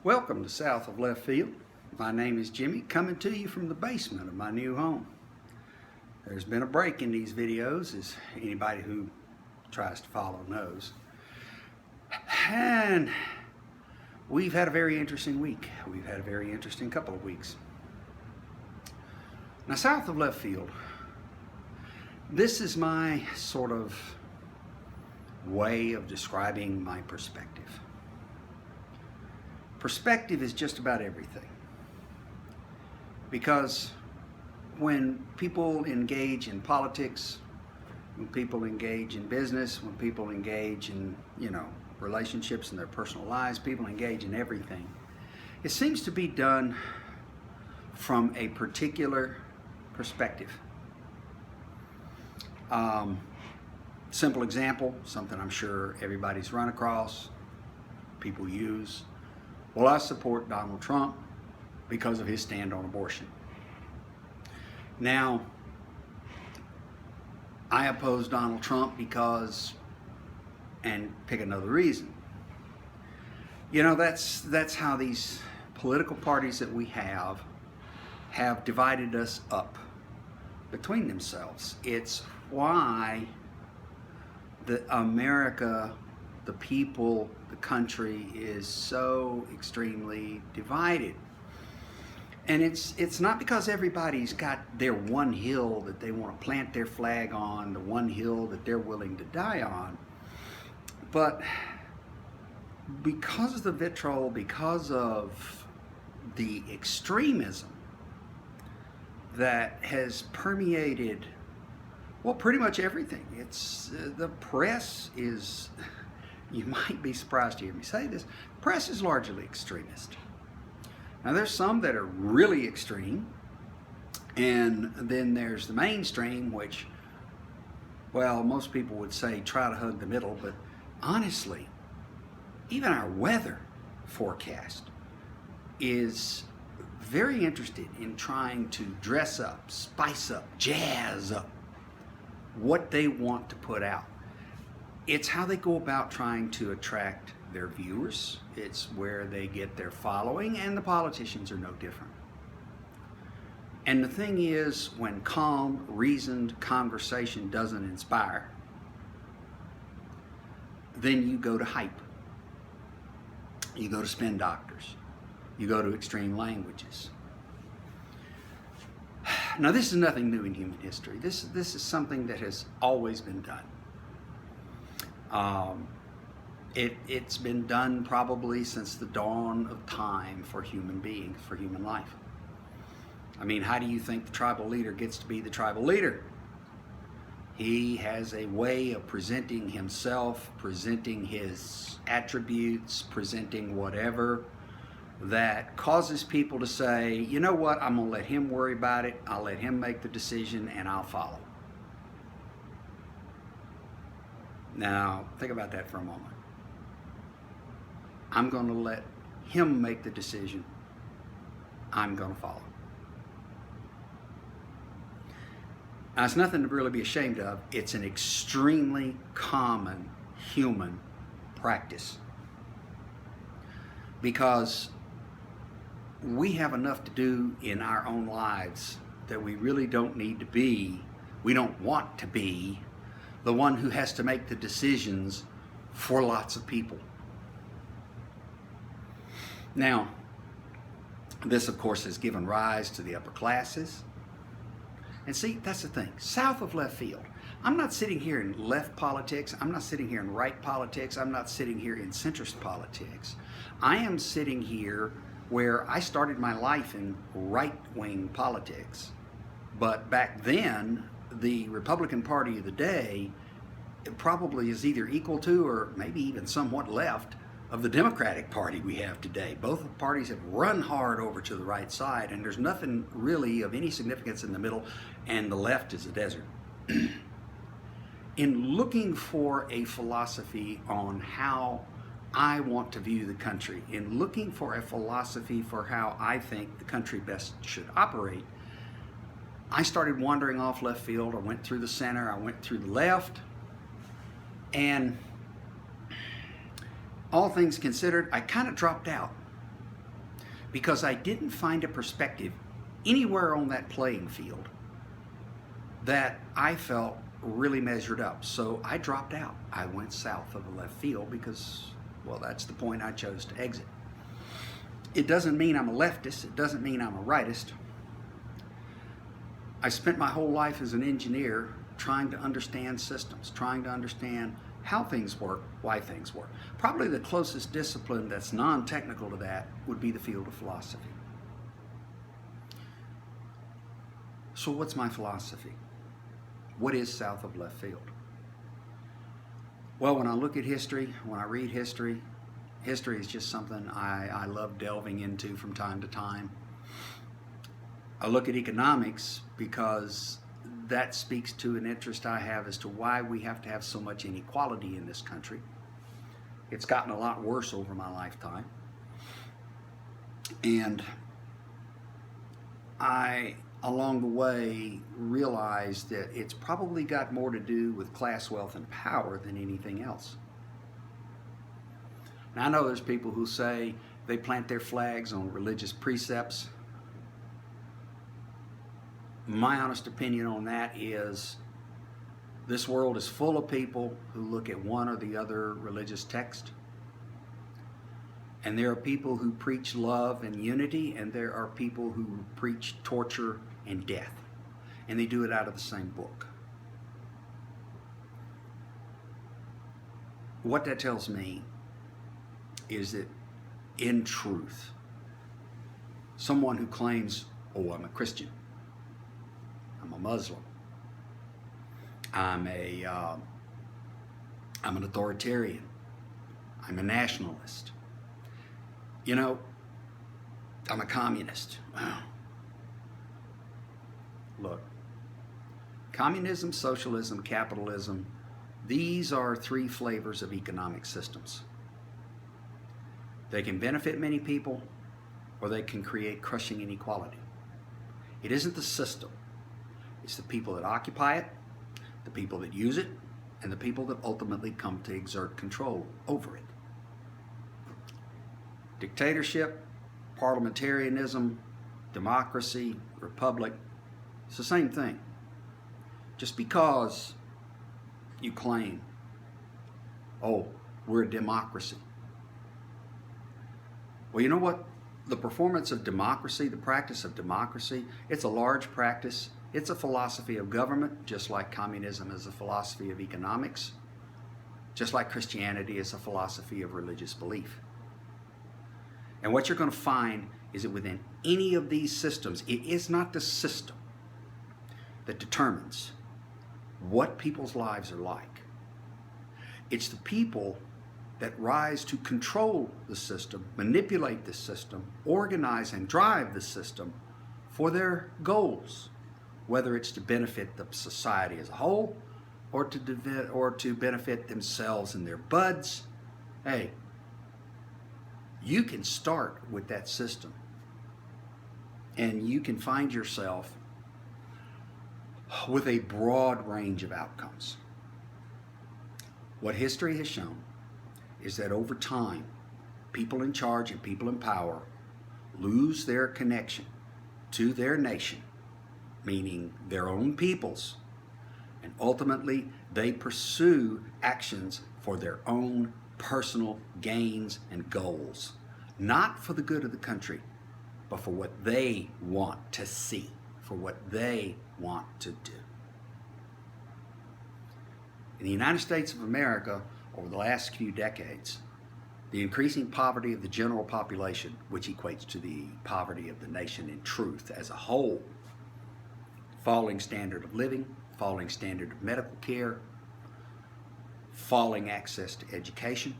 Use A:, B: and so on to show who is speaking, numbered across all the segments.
A: Welcome to South of Left Field. My name is Jimmy, coming to you from the basement of my new home. There's been a break in these videos, as anybody who tries to follow knows. And we've had a very interesting week. We've had a very interesting couple of weeks. Now, South of Left Field, this is my sort of way of describing my perspective. Perspective is just about everything. Because when people engage in politics, when people engage in business, when people engage in, relationships in their personal lives, people engage in everything, it seems to be done from a particular perspective. Simple example, something I'm sure everybody's run across, people use. Well, I support Donald Trump because of his stand on abortion. Now, I oppose Donald Trump because, and pick another reason. That's how these political parties that we have divided us up between themselves. It's why America, the people, the country is so extremely divided. And it's not because everybody's got their one hill that they want to plant their flag on, the one hill that they're willing to die on, but because of the vitriol, because of the extremism that has permeated, well, pretty much everything. It's the press is, you might be surprised to hear me say this, the press is largely extremist. Now, there's some that are really extreme, and then there's the mainstream, which, well, most people would say try to hug the middle, but honestly, even our weather forecast is very interested in trying to dress up, spice up, jazz up what they want to put out. It's how they go about trying to attract their viewers. It's where they get their following, and the politicians are no different. And the thing is, when calm, reasoned conversation doesn't inspire, then you go to hype. You go to spin doctors. You go to extreme languages. Now, this is nothing new in human history. This is something that has always been done. It's been done probably since the dawn of time for human beings, for human life. I mean, how do you think the tribal leader gets to be the tribal leader? He has a way of presenting himself, presenting his attributes, presenting whatever that causes people to say, you know what, I'm going to let him worry about it, I'll let him make the decision, and I'll follow. Now, think about that for a moment. I'm going to let him make the decision. I'm going to follow. Now, it's nothing to really be ashamed of. It's an extremely common human practice. Because we have enough to do in our own lives that we really don't need to be, we don't want to be, the one who has to make the decisions for lots of people. Now, this, of course, has given rise to the upper classes. And see, that's the thing. South of left field. I'm not sitting here in left politics. I'm not sitting here in right politics. I'm not sitting here in centrist politics. I am sitting here where I started my life in right-wing politics. But back then, the Republican Party of the day, it probably is either equal to or maybe even somewhat left of the Democratic Party we have today. Both parties have run hard over to the right side, and there's nothing really of any significance in the middle, and the left is a desert. In looking for a philosophy on how I want to view the country, in looking for a philosophy for how I think the country best should operate, I started wandering off left field. I went through the center, I went through the left, and all things considered, I kind of dropped out. because I didn't find a perspective anywhere on that playing field that I felt really measured up. So I dropped out. I went south of the left field because, well, that's the point I chose to exit. It doesn't mean I'm a leftist. It doesn't mean I'm a rightist. I spent my whole life as an engineer trying to understand systems, trying to understand how things work, why things work. Probably the closest discipline that's non-technical to that would be the field of philosophy. So what's my philosophy? What is south of left field? Well, when I look at history, when I read history, history is just something I love delving into from time to time. I look at economics because that speaks to an interest I have as to why we have to have so much inequality in this country. It's gotten a lot worse over my lifetime. And I, along the way, realized that it's probably got more to do with class, wealth, and power than anything else. Now, I know there's people who say they plant their flags on religious precepts. My honest opinion on that is this world is full of people who look at one or the other religious text. And there are people who preach love and unity, and there are people who preach torture and death. And they do it out of the same book. What that tells me is that in truth, someone who claims, oh, I'm a Christian, I'm a Muslim, I'm an authoritarian, I'm a nationalist, you know, I'm a communist. Wow. Look, communism, socialism, capitalism, these are three flavors of economic systems. They can benefit many people, or they can create crushing inequality. It isn't the system. It's the people that occupy it, the people that use it, and the people that ultimately come to exert control over it. Dictatorship, parliamentarianism, democracy, republic, it's the same thing. Just because you claim, oh, we're a democracy. Well, you know what? The performance of democracy, the practice of democracy, it's a large practice. It's a philosophy of government, just like communism is a philosophy of economics, just like Christianity is a philosophy of religious belief. And what you're going to find is that within any of these systems, it is not the system that determines what people's lives are like. It's the people that rise to control the system, manipulate the system, organize and drive the system for their goals, whether it's to benefit the society as a whole or to benefit themselves and their buds. Hey, you can start with that system and you can find yourself with a broad range of outcomes. What history has shown is that over time, people in charge and people in power lose their connection to their nation, meaning their own peoples, and ultimately they pursue actions for their own personal gains and goals, not for the good of the country, but for what they want to see, for what they want to do. In the United States of America, over the last few decades, the increasing poverty of the general population, which equates to the poverty of the nation in truth as a whole, falling standard of living, falling standard of medical care, falling access to education,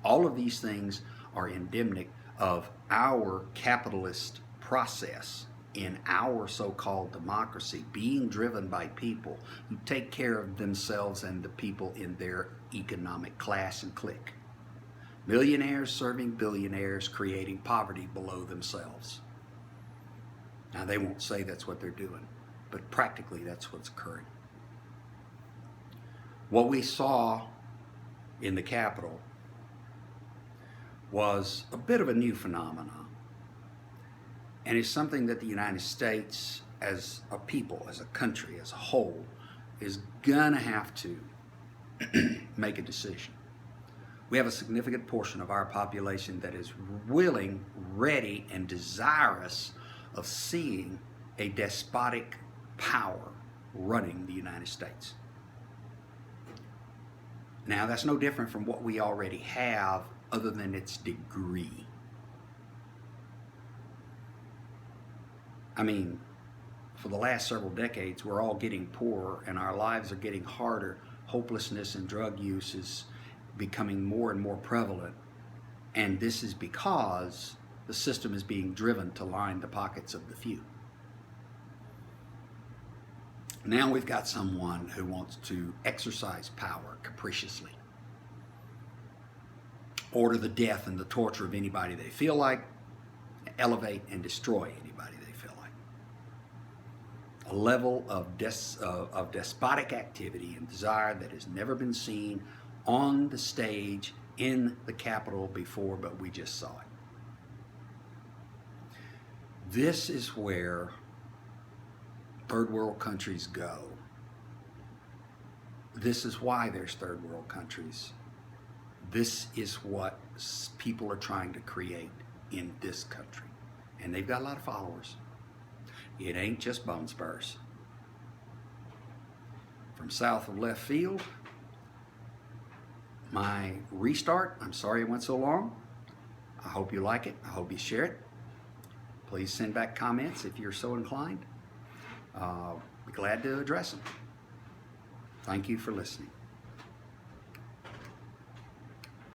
A: all of these things are endemic of our capitalist process in our so-called democracy being driven by people who take care of themselves and the people in their economic class and clique. Millionaires serving billionaires, creating poverty below themselves. Now, they won't say that's what they're doing, but practically that's what's occurring. What we saw in the Capitol was a bit of a new phenomenon. And it's something that the United States as a people, as a country, as a whole, is gonna have to make a decision. We have a significant portion of our population that is willing, ready, and desirous of seeing a despotic power running the United States. Now, that's no different from what we already have, other than its degree. I mean, for the last several decades, we're all getting poorer and our lives are getting harder. Hopelessness and drug use is becoming more and more prevalent. And this is because the system is being driven to line the pockets of the few. Now we've got someone who wants to exercise power capriciously, order the death and the torture of anybody they feel like, elevate and destroy anybody they feel like. A level of despotic activity and desire that has never been seen on the stage in the Capitol before, but we just saw it. This is where third world countries go. This is why there's third world countries. This is what people are trying to create in this country. And they've got a lot of followers. It ain't just bone spurs. From south of left field, my restart. I'm sorry it went so long. I hope you like it. I hope you share it. Please send back comments if you're so inclined. Be glad to address them. Thank you for listening.